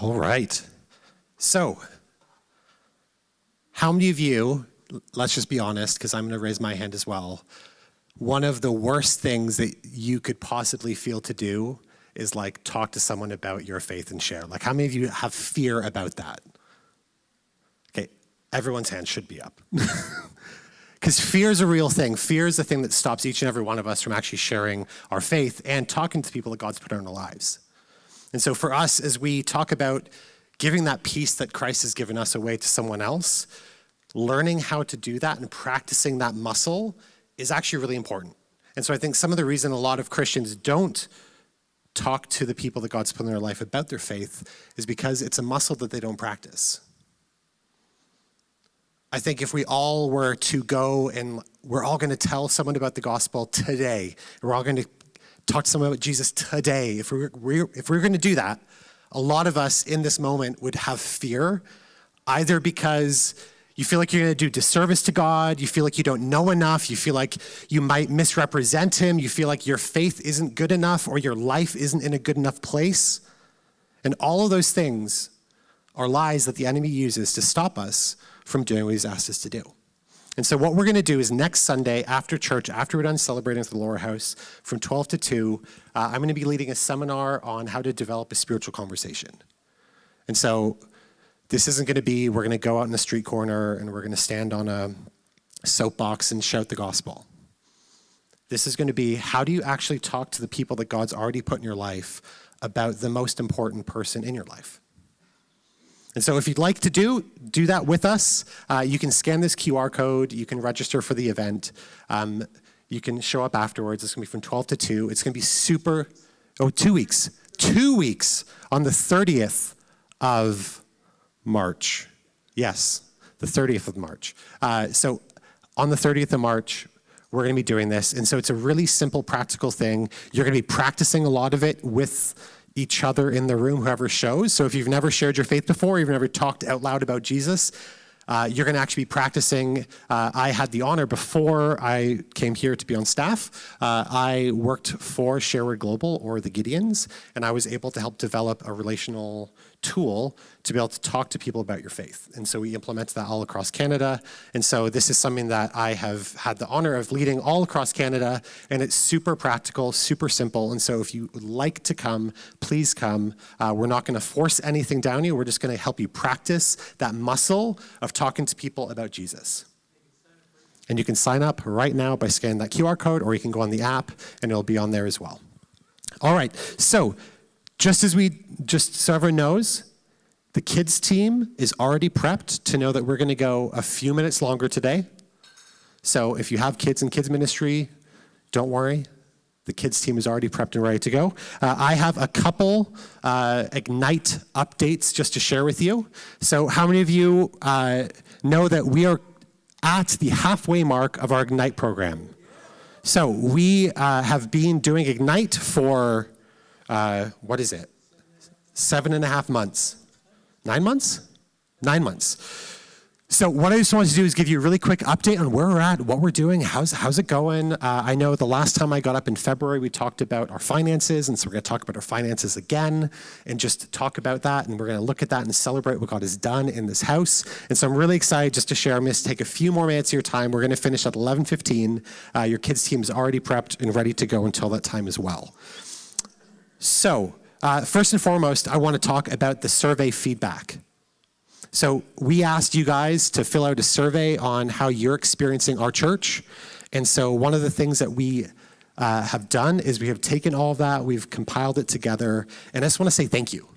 All right. So, how many of you, let's just be honest, because I'm going to raise my hand as well, one of the worst things that you could possibly feel to do is like talk to someone about your faith and share? Like, how many of you have fear about that? Okay, everyone's hand should be up. Because fear is a real thing. Fear is the thing that stops each and every one of us from actually sharing our faith and talking to people that God's put in our lives. And so for us, as we talk about giving that peace that Christ has given us away to someone else, learning how to do that and practicing that muscle is actually really important. And so I think some of the reason a lot of Christians don't talk to the people that God's put in their life about their faith is because it's a muscle that they don't practice. I think if we all were to go and we're all going to tell someone about the gospel today, we're all going to talk to someone about Jesus today, if we're going to do that, a lot of us in this moment would have fear, either because you feel like you're going to do disservice to God, you feel like you don't know enough, you feel like you might misrepresent him, you feel like your faith isn't good enough or your life isn't in a good enough place. And all of those things are lies that the enemy uses to stop us from doing what he's asked us to do. And so what we're going to do is next Sunday after church, after we're done celebrating at the Lower House, from 12 to 2, I'm going to be leading a seminar on how to develop a spiritual conversation. And so this isn't going to be, we're going to go out in the street corner and we're going to stand on a soapbox and shout the gospel. This is going to be, how do you actually talk to the people that God's already put in your life about the most important person in your life? And so if you'd like to do that with us, you can scan this QR code, you can register for the event, you can show up afterwards. It's going to be from 12 to 2. It's going to be 2 weeks. 2 weeks on the 30th of March. Yes, the 30th of March. So on the 30th of March, we're going to be doing this. And so it's a really simple, practical thing. You're going to be practicing a lot of it with each other in the room, whoever shows. So if you've never shared your faith before, you've never talked out loud about Jesus, you're going to actually be practicing. I had the honor before I came here to be on staff. I worked for Sherwood Global, or the Gideons, and I was able to help develop a relational tool to be able to talk to people about your faith. And so we implemented that all across Canada. And so this is something that I have had the honor of leading all across Canada, and it's super practical, super simple. And so if you would like to come, please come. We're not going to force anything down you. We're just going to help you practice that muscle of talking to people about Jesus. And you can sign up right now by scanning that QR code, or you can go on the app and it'll be on there as well. All right, so just so everyone knows, the kids team is already prepped to know that we're going to go a few minutes longer today. So if you have kids in kids ministry, don't worry. The kids team is already prepped and ready to go. I have a couple Ignite updates just to share with you. So how many of you know that we are at the halfway mark of our Ignite program? So we have been doing Ignite for, 7.5 months? 9 months? 9 months. So what I just wanted to do is give you a really quick update on where we're at, what we're doing, how's it going. I know the last time I got up in February, we talked about our finances, and so we're going to talk about our finances again and just talk about that, and we're going to look at that and celebrate what God has done in this house. And so I'm really excited just to share. I'm going to take a few more minutes of your time. We're going to finish at 11:15. Your kids' team is already prepped and ready to go until that time as well. So first and foremost, I want to talk about the survey feedback. So we asked you guys to fill out a survey on how you're experiencing our church. And so one of the things that we have done is we have taken all of that, we've compiled it together, and I just want to say thank you.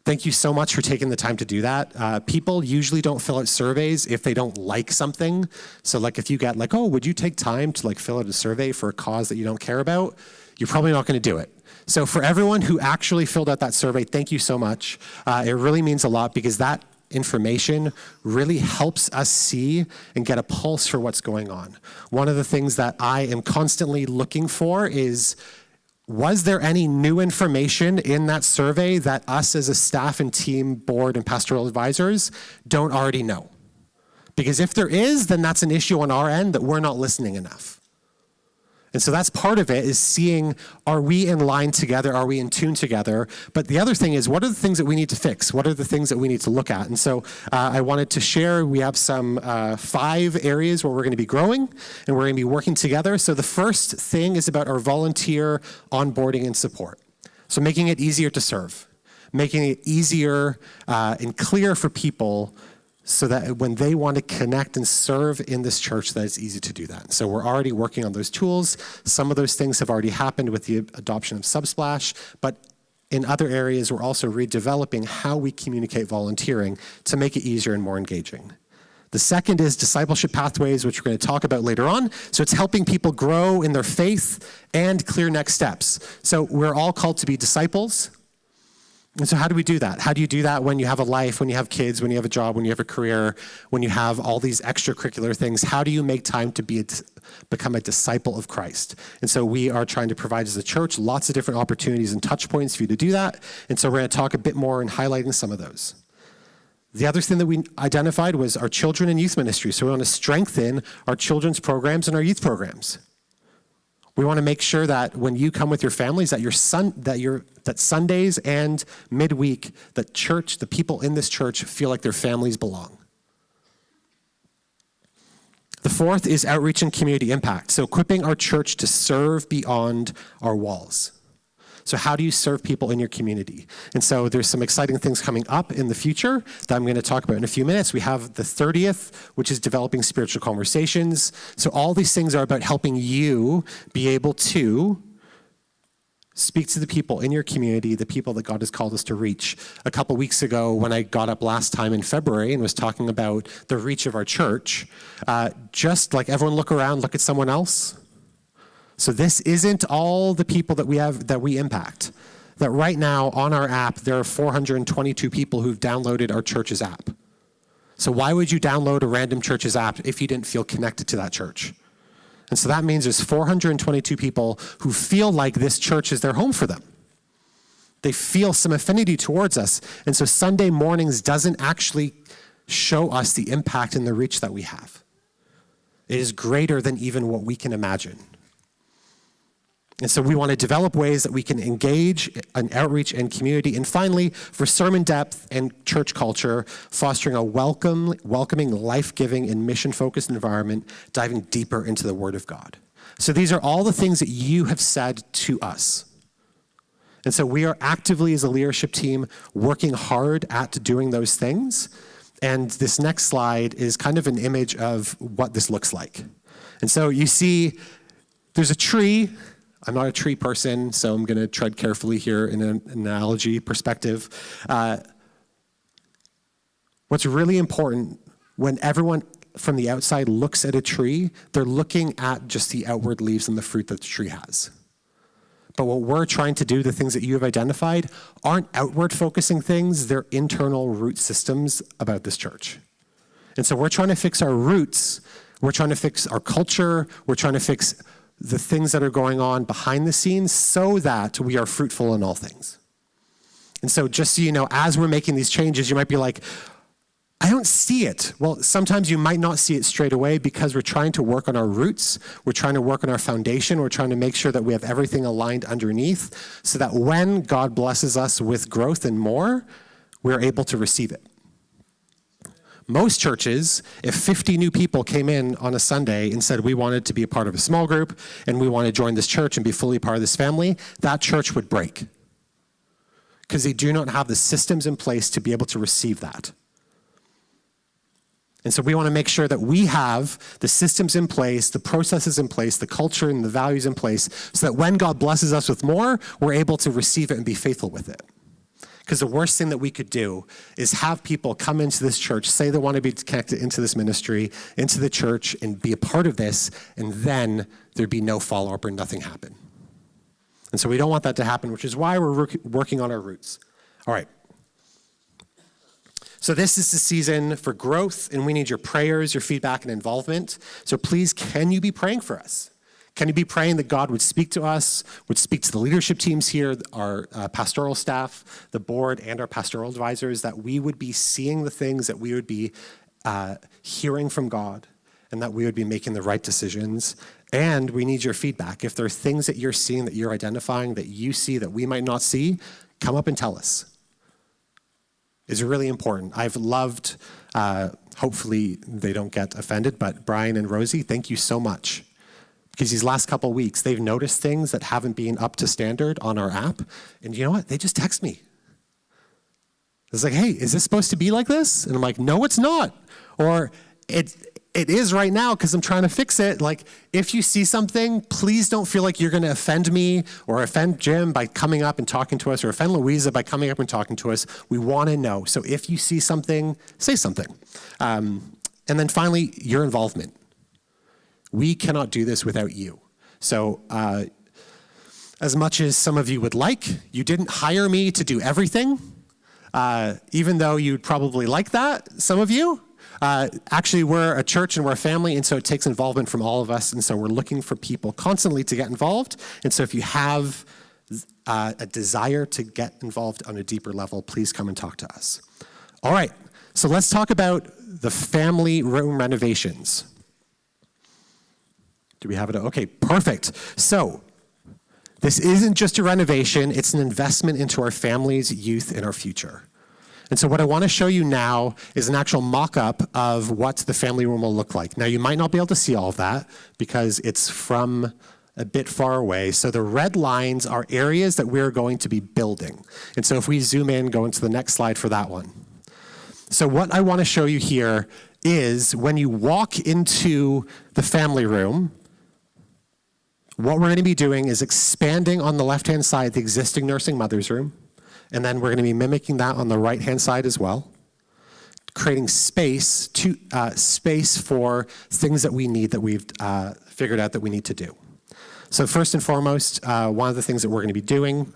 Thank you so much for taking the time to do that. People usually don't fill out surveys if they don't like something. So like if you get like, oh, would you take time to like fill out a survey for a cause that you don't care about? You're probably not going to do it. So for everyone who actually filled out that survey, thank you so much. It really means a lot because that information really helps us see and get a pulse for what's going on. One of the things that I am constantly looking for is, was there any new information in that survey that us as a staff and team, board, and pastoral advisors don't already know? Because if there is, then that's an issue on our end that we're not listening enough. And so that's part of it, is seeing, are we in line together? Are we in tune together? But the other thing is, what are the things that we need to fix? What are the things that we need to look at? And so I wanted to share, we have some 5 areas where we're going to be growing and we're going to be working together. So the first thing is about our volunteer onboarding and support. So making it easier to serve, making it easier and clear for people so that when they want to connect and serve in this church, that it's easy to do that. So we're already working on those tools. Some of those things have already happened with the adoption of Subsplash, but in other areas, we're also redeveloping how we communicate volunteering to make it easier and more engaging. The second is discipleship pathways, which we're going to talk about later on. So it's helping people grow in their faith and clear next steps. So we're all called to be disciples. And so how do we do that? How do you do that when you have a life, when you have kids, when you have a job, when you have a career, when you have all these extracurricular things? How do you make time to become a disciple of Christ? And so we are trying to provide as a church lots of different opportunities and touch points for you to do that. And so we're going to talk a bit more and highlighting some of those. The other thing that we identified was our children and youth ministry. So we want to strengthen our children's programs and our youth programs. We want to make sure that when you come with your families, that Sundays and midweek, that church, the people in this church feel like their families belong. The fourth is outreach and community impact. So equipping our church to serve beyond our walls. So how do you serve people in your community? And so there's some exciting things coming up in the future that I'm going to talk about in a few minutes. We have the 30th, which is developing spiritual conversations. So all these things are about helping you be able to speak to the people in your community, the people that God has called us to reach. A couple weeks ago, when I got up last time in February and was talking about the reach of our church, just like everyone look around, look at someone else. So this isn't all the people that we impact. That right now on our app, there are 422 people who've downloaded our church's app. So why would you download a random church's app if you didn't feel connected to that church? And so that means there's 422 people who feel like this church is their home for them. They feel some affinity towards us. And so Sunday mornings doesn't actually show us the impact and the reach that we have. It is greater than even what we can imagine. And so we want to develop ways that we can engage in outreach and community. And finally, for sermon depth and church culture, fostering a welcoming, life-giving, and mission-focused environment, diving deeper into the Word of God. So these are all the things that you have said to us. And so we are actively, as a leadership team, working hard at doing those things. And this next slide is kind of an image of what this looks like. And so you see, there's a tree. I'm not a tree person, so I'm going to tread carefully here in an analogy perspective. What's really important, when everyone from the outside looks at a tree, they're looking at just the outward leaves and the fruit that the tree has. But what we're trying to do, the things that you have identified, aren't outward-focusing things. They're internal root systems about this church. And so we're trying to fix our roots. We're trying to fix our culture. We're trying to fix the things that are going on behind the scenes so that we are fruitful in all things. And so just so you know, as we're making these changes, you might be like, I don't see it. Well, sometimes you might not see it straight away because we're trying to work on our roots. We're trying to work on our foundation. We're trying to make sure that we have everything aligned underneath so that when God blesses us with growth and more, we're able to receive it. Most churches, if 50 new people came in on a Sunday and said we wanted to be a part of a small group and we want to join this church and be fully part of this family, that church would break because they do not have the systems in place to be able to receive that. And so we want to make sure that we have the systems in place, the processes in place, the culture and the values in place so that when God blesses us with more, we're able to receive it and be faithful with it. Because the worst thing that we could do is have people come into this church, say they want to be connected into this ministry, into the church, and be a part of this, and then there'd be no follow-up or nothing happen. And so we don't want that to happen, which is why we're working on our roots. All right. So this is the season for growth, and we need your prayers, your feedback, and involvement. So please, can you be praying for us? Can you be praying that God would speak to us, would speak to the leadership teams here, our pastoral staff, the board, and our pastoral advisors, that we would be seeing the things that we would be hearing from God, and that we would be making the right decisions. And we need your feedback. If there are things that you're seeing, that you're identifying, that you see that we might not see, come up and tell us. It's really important. I've loved, hopefully they don't get offended, but Brian and Rosie, thank you so much. Because these last couple of weeks, they've noticed things that haven't been up to standard on our app. And you know what? They just text me. It's like, hey, is this supposed to be like this? And I'm like, no, it's not. Or it is right now because I'm trying to fix it. Like, if you see something, please don't feel like you're going to offend me or offend Jim by coming up and talking to us, or offend Louisa by coming up and talking to us. We want to know. So if you see something, say something. And then finally, your involvement. We cannot do this without you. So as much as some of you would like, you didn't hire me to do everything, even though you'd probably like that, some of you. Actually, we're a church and we're a family, and so it takes involvement from all of us, and so we're looking for people constantly to get involved. And so if you have a desire to get involved on a deeper level, please come and talk to us. All right, so let's talk about the family room renovations. Do we have it? Okay, perfect. So this isn't just a renovation, it's an investment into our families, youth, and our future. And so what I want to show you now is an actual mock-up of what the family room will look like. Now, you might not be able to see all of that because it's from a bit far away. So the red lines are areas that we're going to be building. And so if we zoom in, go into the next slide for that one. So what I want to show you here is when you walk into the family room, what we're going to be doing is expanding on the left-hand side the existing nursing mother's room. And then we're going to be mimicking that on the right-hand side as well, creating space for things that we need, that we've figured out that we need to do. So first and foremost, one of the things that we're going to be doing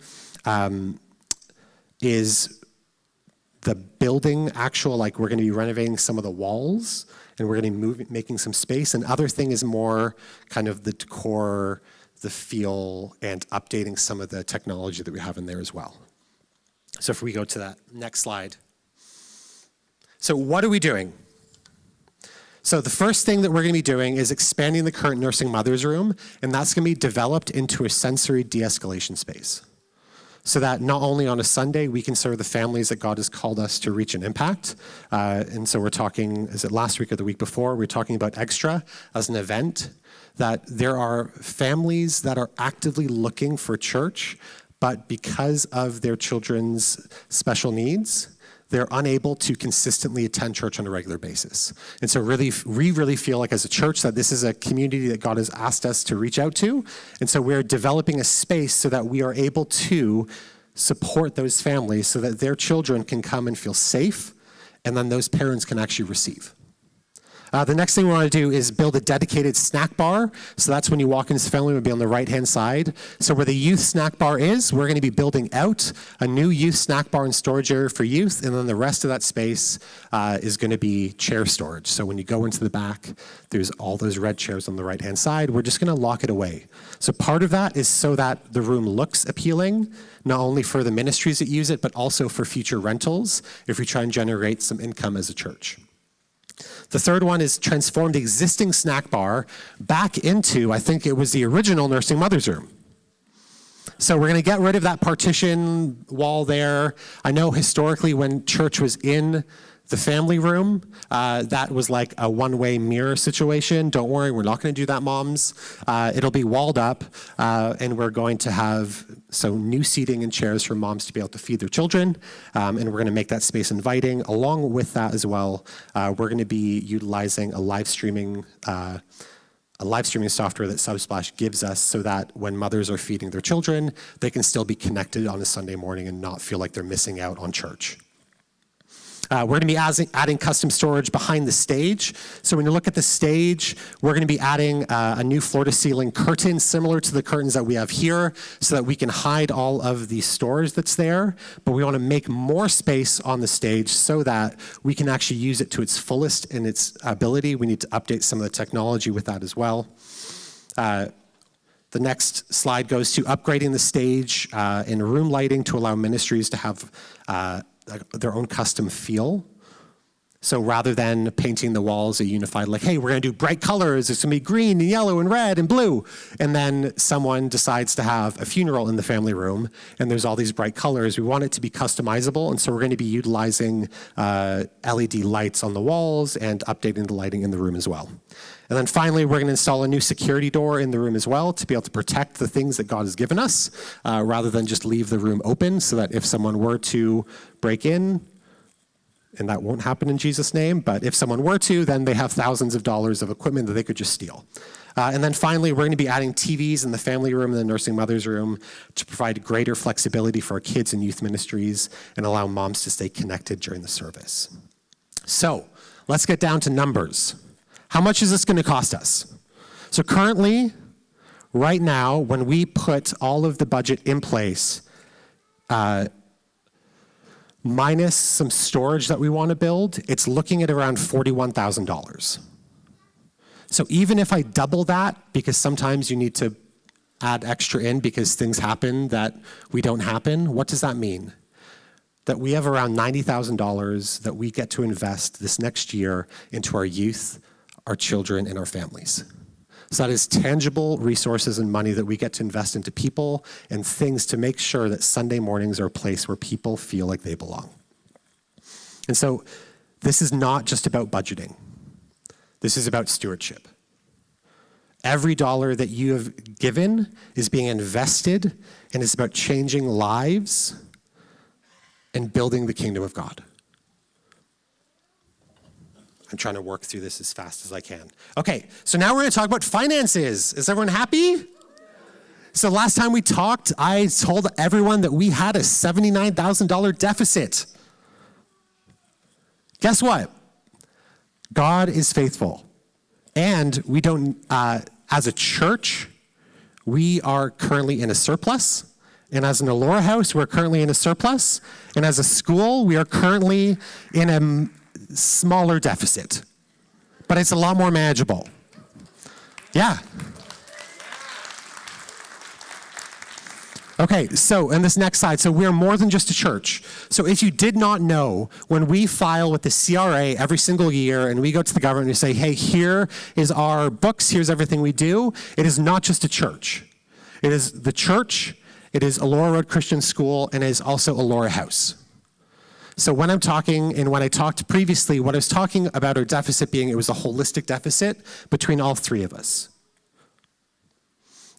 is the building we're going to be renovating some of the walls, and we're going to be making some space. And other thing is more kind of the decor, the feel, and updating some of the technology that we have in there as well. So if we go to that next slide. So what are we doing? So the first thing that we're going to be doing is expanding the current nursing mother's room, and that's going to be developed into a sensory de-escalation space. So that not only on a Sunday we can serve the families that God has called us to reach and impact. And so we're talking, is it last week or the week before, we're talking about Extra as an event, that there are families that are actively looking for church, but because of their children's special needs, they're unable to consistently attend church on a regular basis. And so we really feel like as a church that this is a community that God has asked us to reach out to. And so we're developing a space so that we are able to support those families so that their children can come and feel safe, and then those parents can actually receive. The next thing we want to do is build a dedicated snack bar. So that's when you walk into the family, it would be on the right-hand side. So where the youth snack bar is, we're going to be building out a new youth snack bar and storage area for youth, and then the rest of that space is going to be chair storage. So when you go into the back, there's all those red chairs on the right-hand side. We're just going to lock it away. So part of that is so that the room looks appealing, not only for the ministries that use it, but also for future rentals if we try and generate some income as a church. The third one is transform the existing snack bar back into, I think it was the original nursing mother's room. So we're going to get rid of that partition wall there. I know historically when church was in the family room, that was like a one-way mirror situation. Don't worry, we're not going to do that, moms. It'll be walled up, and we're going to have new seating and chairs for moms to be able to feed their children, and we're going to make that space inviting. Along with that as well, we're going to be utilizing a live streaming software that Subsplash gives us so that when mothers are feeding their children, they can still be connected on a Sunday morning and not feel like they're missing out on church. We're going to be adding custom storage behind the stage. So when you look at the stage, we're going to be adding a new floor-to-ceiling curtain similar to the curtains that we have here so that we can hide all of the storage that's there. But we want to make more space on the stage so that we can actually use it to its fullest in its ability. We need to update some of the technology with that as well. The next slide goes to upgrading the stage and room lighting to allow ministries to have their own custom feel. So rather than painting the walls a unified, like, hey, we're going to do bright colors, it's going to be green and yellow and red and blue, and then someone decides to have a funeral in the family room, and there's all these bright colors, we want it to be customizable, and so we're going to be utilizing LED lights on the walls and updating the lighting in the room as well. And then finally, we're going to install a new security door in the room as well to be able to protect the things that God has given us, rather than just leave the room open, so that if someone were to break in, and that won't happen in Jesus' name, but if someone were to, then they have thousands of dollars of equipment that they could just steal. And then finally, we're going to be adding TVs in the family room and the nursing mother's room to provide greater flexibility for our kids and youth ministries and allow moms to stay connected during the service. So let's get down to numbers. How much is this going to cost us? So currently, right now, when we put all of the budget in place, minus some storage that we want to build, it's looking at around $41,000. So even if I double that, because sometimes you need to add extra in because things happen that we don't happen, what does that mean? That we have around $90,000 that we get to invest this next year into our youth, our children, and our families. So that is tangible resources and money that we get to invest into people and things to make sure that Sunday mornings are a place where people feel like they belong. And so this is not just about budgeting. This is about stewardship. Every dollar that you have given is being invested, and it's about changing lives and building the kingdom of God. I'm trying to work through this as fast as I can. Okay, so now we're going to talk about finances. Is everyone happy? So last time we talked, I told everyone that we had a $79,000 deficit. Guess what? God is faithful. And we don't, as a church, we are currently in a surplus. And as an Elora house, we're currently in a surplus. And as a school, we are currently in a smaller deficit, but it's a lot more manageable. Yeah. Okay, so in this next slide, so we're more than just a church. So if you did not know, when we file with the CRA every single year and we go to the government and say, hey, here is our books, here's everything we do, it is not just a church. It is the church, it is Elora Road Christian School, and it is also Elora House. So when I'm talking, and when I talked previously, what I was talking about our deficit being, it was a holistic deficit between all three of us.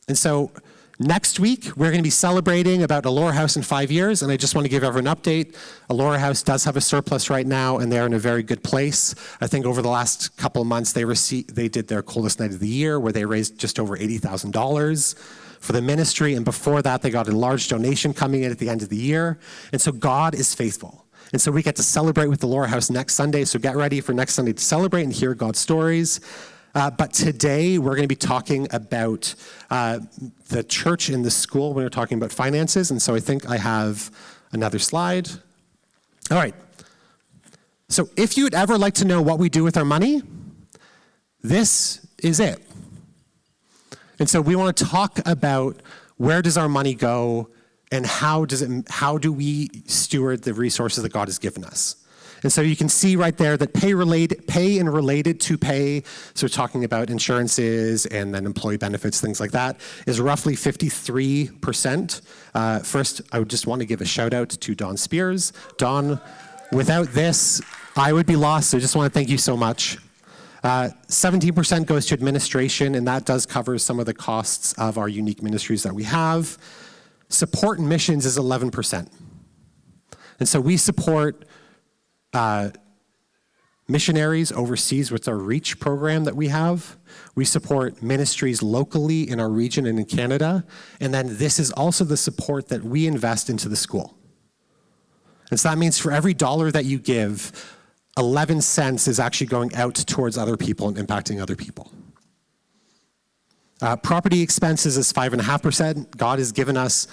And so next week, we're going to be celebrating about Elora House in 5 years, and I just want to give everyone an update. Elora House does have a surplus right now, and they're in a very good place. I think over the last couple of months, they did their coldest night of the year, where they raised just over $80,000 for the ministry, and before that, they got a large donation coming in at the end of the year. And so God is faithful. And so we get to celebrate with the Elora House next Sunday, so get ready for next Sunday to celebrate and hear God's stories. But today, we're going to be talking about the church and the school when we're talking about finances, and so I think I have another slide. All right. So if you'd ever like to know what we do with our money, this is it. And so we want to talk about where does our money go, and how do we steward the resources that God has given us? And so you can see right there that pay and related to pay, so we're talking about insurances and then employee benefits, things like that, is roughly 53%. First, I would just want to give a shout out to Don Spears. Don, without this, I would be lost, so I just want to thank you so much. 17% goes to administration, and that does cover some of the costs of our unique ministries that we have. Support and missions is 11%. And so we support missionaries overseas with our REACH program that we have. We support ministries locally in our region and in Canada. And then this is also the support that we invest into the school. And so that means for every dollar that you give, 11 cents is actually going out towards other people and impacting other people. Property expenses is 5.5%. God has given us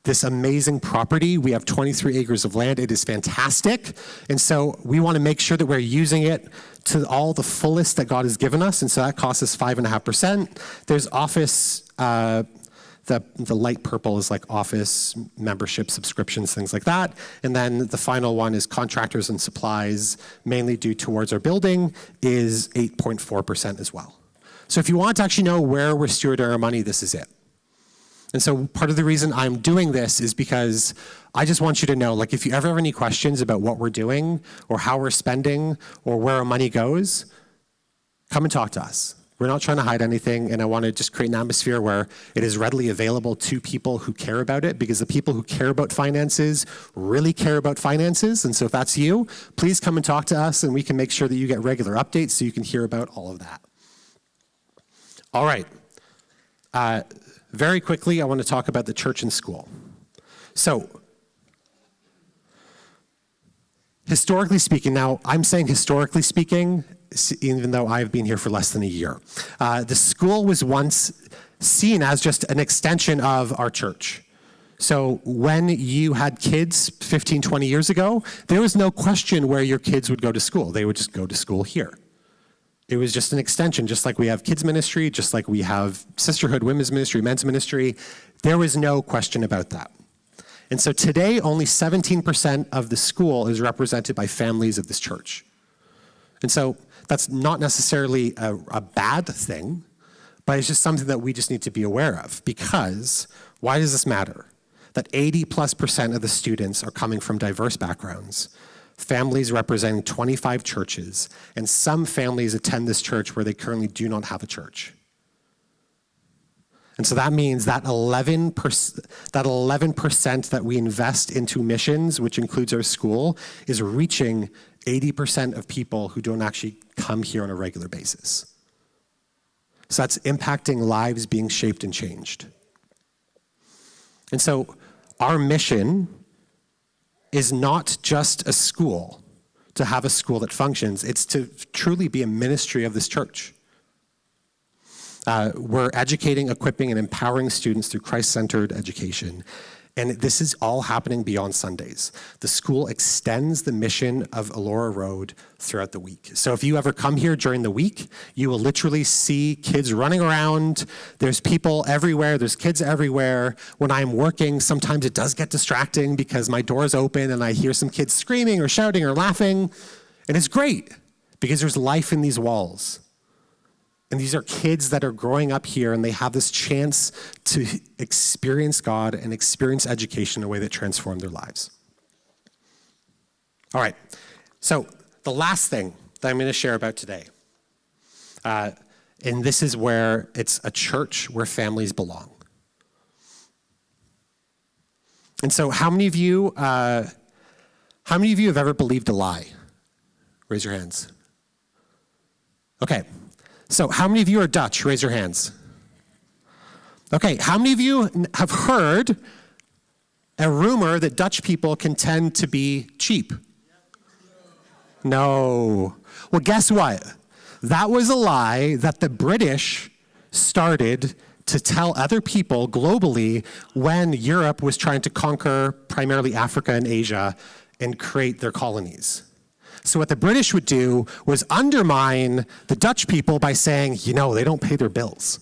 this amazing property. We have 23 acres of land. It is fantastic. And so we want to make sure that we're using it to all the fullest that God has given us. And so that costs us 5.5%. There's office The light purple is like office membership subscriptions, things like that. And then the final one is contractors and supplies, mainly due towards our building, is 8.4% as well. So if you want to actually know where we're stewarding our money, this is it. And so part of the reason I'm doing this is because I just want you to know, like, if you ever have any questions about what we're doing or how we're spending or where our money goes, come and talk to us. We're not trying to hide anything, and I want to just create an atmosphere where it is readily available to people who care about it, because the people who care about finances really care about finances. And so if that's you, please come and talk to us, and we can make sure that you get regular updates so you can hear about all of that. All right. Very quickly, I want to talk about the church and school. So, historically speaking, now I'm saying historically speaking, even though I've been here for less than a year. The school was once seen as just an extension of our church. So when you had kids 15, 20 years ago, there was no question where your kids would go to school. They would just go to school here. It was just an extension, just like we have kids ministry, just like we have sisterhood, women's ministry, men's ministry. There was no question about that. And so today, only 17% of the school is represented by families of this church. And so that's not necessarily a bad thing, but it's just something that we just need to be aware of. Because why does this matter? That 80+% of the students are coming from diverse backgrounds, families representing 25 churches, and some families attend this church where they currently do not have a church. And so that means that 11% that we invest into missions, which includes our school, is reaching 80% of people who don't actually come here on a regular basis. So that's impacting lives being shaped and changed. And so our mission is not just a school, to have a school that functions. It's to truly be a ministry of this church. We're educating, equipping, and empowering students through Christ-centered education. And this is all happening beyond Sundays. The school extends the mission of Elora Road throughout the week. So if you ever come here during the week, you will literally see kids running around. There's people everywhere. There's kids everywhere. When I'm working, sometimes it does get distracting because my door is open and I hear some kids screaming or shouting or laughing. And it's great because there's life in these walls. And these are kids that are growing up here, and they have this chance to experience God and experience education in a way that transformed their lives. All right, so the last thing that I'm going to share about today, and this is where it's a church where families belong. And so how many of you have ever believed a lie? Raise your hands. Okay. So how many of you are Dutch? Raise your hands. Okay, how many of you have heard a rumor that Dutch people can tend to be cheap? No. Well, guess what? That was a lie that the British started to tell other people globally when Europe was trying to conquer primarily Africa and Asia and create their colonies. So what the British would do was undermine the Dutch people by saying, you know, they don't pay their bills.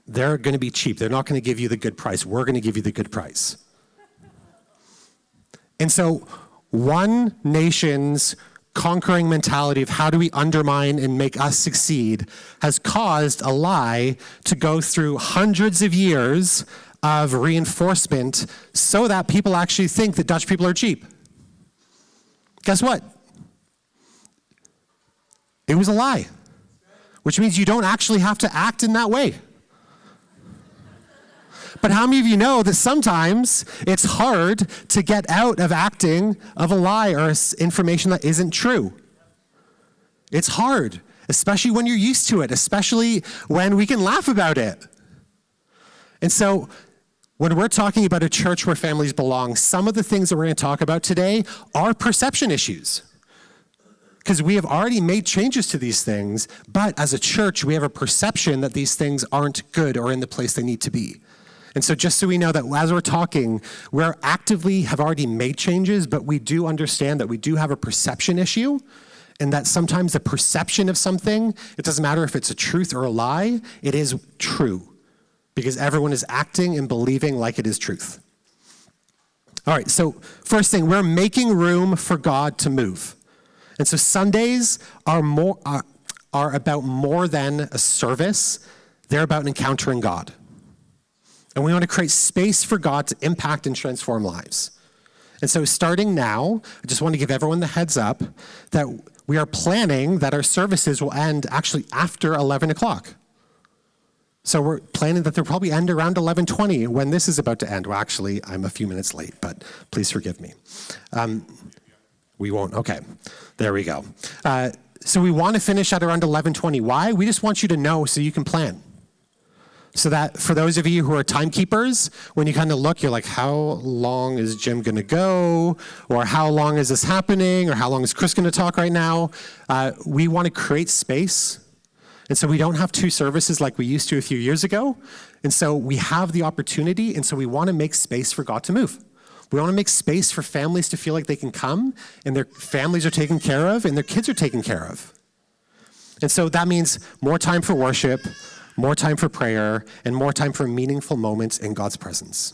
They're going to be cheap. They're not going to give you the good price. We're going to give you the good price. And so one nation's conquering mentality of how do we undermine and make us succeed has caused a lie to go through hundreds of years of reinforcement so that people actually think that Dutch people are cheap. Guess what? It was a lie, which means you don't actually have to act in that way. But how many of you know that sometimes it's hard to get out of acting of a lie or information that isn't true? It's hard, especially when you're used to it, especially when we can laugh about it. And so when we're talking about a church where families belong, some of the things that we're going to talk about today are perception issues. Because we have already made changes to these things, but as a church, we have a perception that these things aren't good or in the place they need to be. And so just so we know that as we're talking, we're actively have already made changes, but we do understand that we do have a perception issue, and that sometimes the perception of something, it doesn't matter if it's a truth or a lie, it is true. because everyone is acting and believing like it is truth. All right, so first thing, we're making room for God to move. And so Sundays are about more than a service. They're about encountering God. And we want to create space for God to impact and transform lives. And so starting now, I just want to give everyone the heads up that we are planning that our services will end actually after 11 o'clock. So we're planning that they'll probably end around 11:20 when this is about to end. Well, actually, I'm a few minutes late, but please forgive me. We won't. Okay, there we go. So we want to finish at around 11:20. Why? We just want you to know so you can plan. So that for those of you who are timekeepers, when you kind of look, you're like, how long is Jim going to go? Or how long is this happening? Or how long is Chris going to talk right now? We want to create space. And so we don't have two services like we used to a few years ago. And so we have the opportunity, and so we want to make space for God to move. We want to make space for families to feel like they can come, and their families are taken care of, and their kids are taken care of. And so that means more time for worship, more time for prayer, and more time for meaningful moments in God's presence.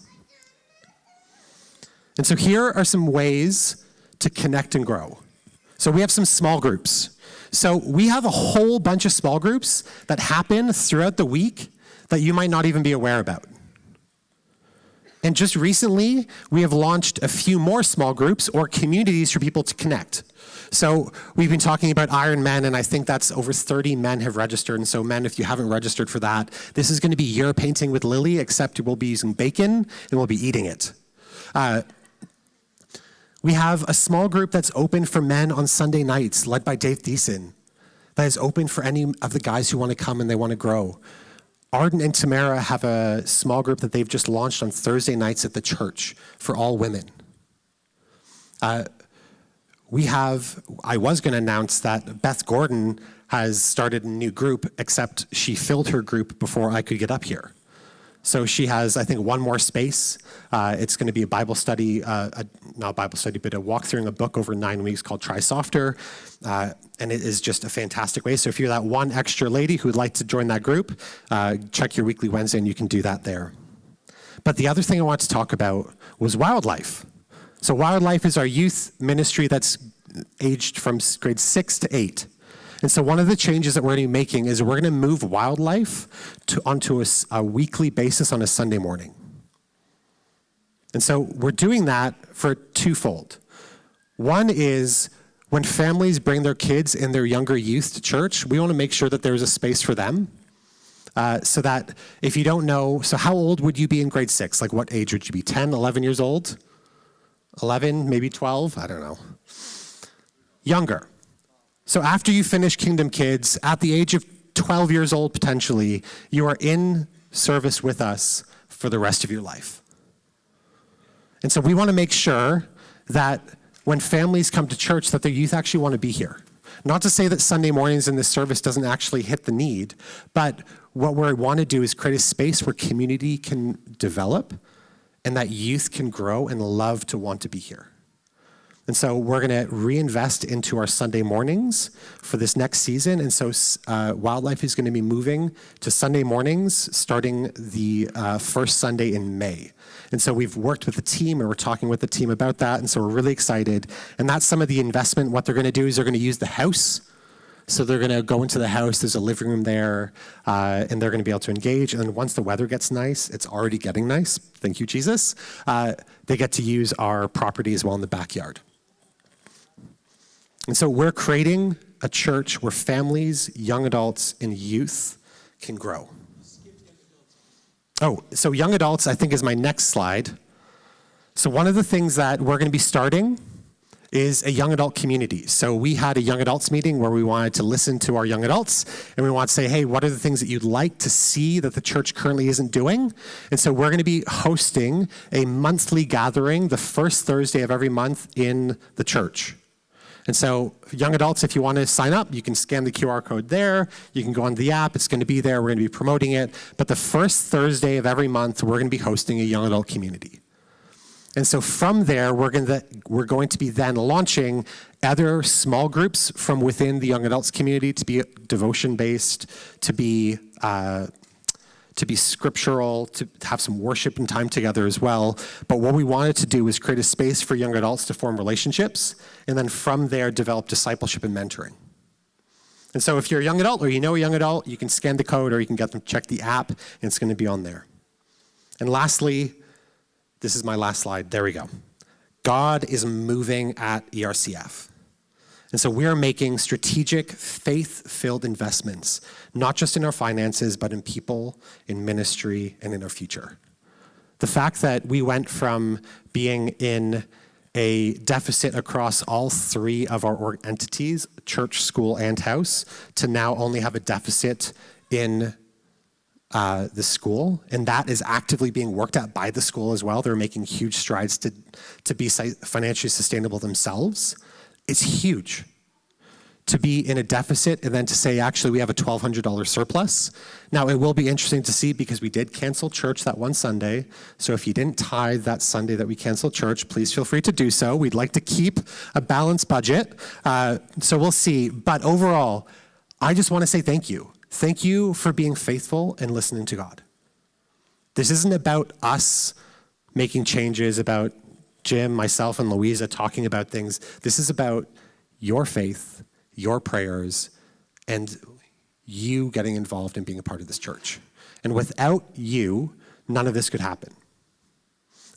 And so here are some ways to connect and grow. So we have some small groups. So we have a whole bunch of small groups that happen throughout the week that you might not even be aware about. And just recently, we have launched a few more small groups or communities for people to connect. So we've been talking about Iron Men, and I think that's over 30 men have registered. And so men, if you haven't registered for that, this is going to be Year Painting with Lily, except we'll be using bacon and we'll be eating it. We have a small group that's open for men on Sunday nights, led by Dave Thiessen, that is open for any of the guys who want to come and they want to grow. Arden and Tamara have a small group that they've just launched on Thursday nights at the church for all women. I was going to announce that Beth Gordon has started a new group, except she filled her group before I could get up here. So she has, I think, one more space. It's going to be a Bible study, not a Bible study, but a walk through a book over 9 weeks called Try Softer. And it is just a fantastic way. So if you're that one extra lady who would like to join that group, check your weekly Wednesday and you can do that there. But the other thing I want to talk about was Wildlife. So Wildlife is our youth ministry that's aged from grade 6 to 8. And so one of the changes that we're going to be making is we're going to move Wildlife onto a weekly basis on a Sunday morning. And so we're doing that for twofold. One is when families bring their kids and their younger youth to church, we want to make sure that there's a space for them. So that if you don't know, so how old would you be in grade 6? Like what age would you be? 10, 11 years old? 11, maybe 12? I don't know. Younger. So after you finish Kingdom Kids, at the age of 12 years old potentially, you are in service with us for the rest of your life. And so we want to make sure that when families come to church that their youth actually want to be here. Not to say that Sunday mornings in this service doesn't actually hit the need, but what we want to do is create a space where community can develop and that youth can grow and love to want to be here. And so we're going to reinvest into our Sunday mornings for this next season. And so Wildlife is going to be moving to Sunday mornings starting the first Sunday in May. And so we've worked with the team and we're talking with the team about that. And so we're really excited. And that's some of the investment. What they're going to do is they're going to use the house. So they're going to go into the house. There's a living room there, and they're going to be able to engage. And then once the weather gets nice, it's already getting nice. Thank you, Jesus. They get to use our property as well in the backyard. And so we're creating a church where families, young adults, and youth can grow. Oh, so young adults, I think, is my next slide. So one of the things that we're going to be starting is a young adult community. So we had a young adults meeting where we wanted to listen to our young adults, and we want to say, hey, what are the things that you'd like to see that the church currently isn't doing? And so we're going to be hosting a monthly gathering the first Thursday of every month in the church. And so young adults, if you want to sign up, you can scan the QR code there. You can go on the app. It's going to be there. We're going to be promoting it. But the first Thursday of every month, we're going to be hosting a young adult community. And so from there, we're going to be then launching other small groups from within the young adults community to be devotion-based, to be to be scriptural, to have some worship and time together as well. But what we wanted to do was create a space for young adults to form relationships, and then from there, develop discipleship and mentoring. And so if you're a young adult or you know a young adult, you can scan the code or you can get them, check the app, and it's going to be on there. And lastly, this is my last slide. There we go. God is moving at ERCF. And so we are making strategic, faith-filled investments, not just in our finances, but in people, in ministry, and in our future. The fact that we went from being in a deficit across all three of our entities, church, school, and house, to now only have a deficit in the school, and that is actively being worked at by the school as well. They're making huge strides to be financially sustainable themselves. It's huge to be in a deficit and then to say, actually, we have a $1,200 surplus. Now, it will be interesting to see because we did cancel church that one Sunday. So if you didn't tithe that Sunday that we canceled church, please feel free to do so. We'd like to keep a balanced budget. So we'll see. But overall, I just want to say thank you. Thank you for being faithful and listening to God. This isn't about us making changes, about Jim, myself, and Louisa talking about things. This is about your faith, your prayers, and you getting involved in being a part of this church. And without you, none of this could happen.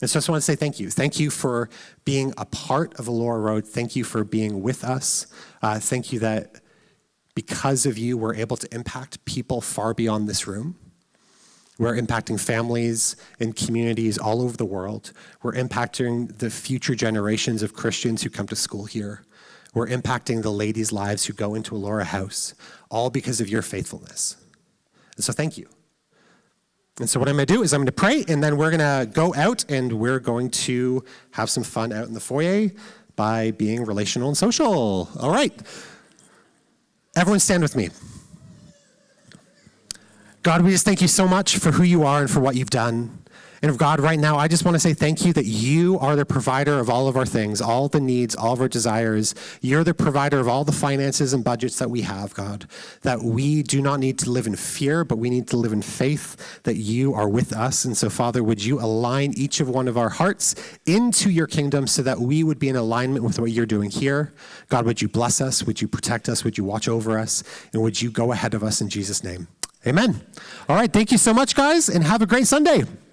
And so I just want to say thank you. Thank you for being a part of the Laura Road. Thank you for being with us. Thank you that because of you, we're able to impact people far beyond this room. We're impacting families and communities all over the world. We're impacting the future generations of Christians who come to school here. We're impacting the ladies' lives who go into a Laura house, all because of your faithfulness. And so thank you. And so what I'm going to do is I'm going to pray, and then we're going to go out, and we're going to have some fun out in the foyer by being relational and social. All right. Everyone stand with me. God, we just thank you so much for who you are and for what you've done. And God, right now, I just want to say thank you that you are the provider of all of our things, all the needs, all of our desires. You're the provider of all the finances and budgets that we have, God, that we do not need to live in fear, but we need to live in faith that you are with us. And so, Father, would you align each of one of our hearts into your kingdom so that we would be in alignment with what you're doing here? God, would you bless us? Would you protect us? Would you watch over us? And would you go ahead of us in Jesus' name? Amen. All right. Thank you so much, guys, and have a great Sunday.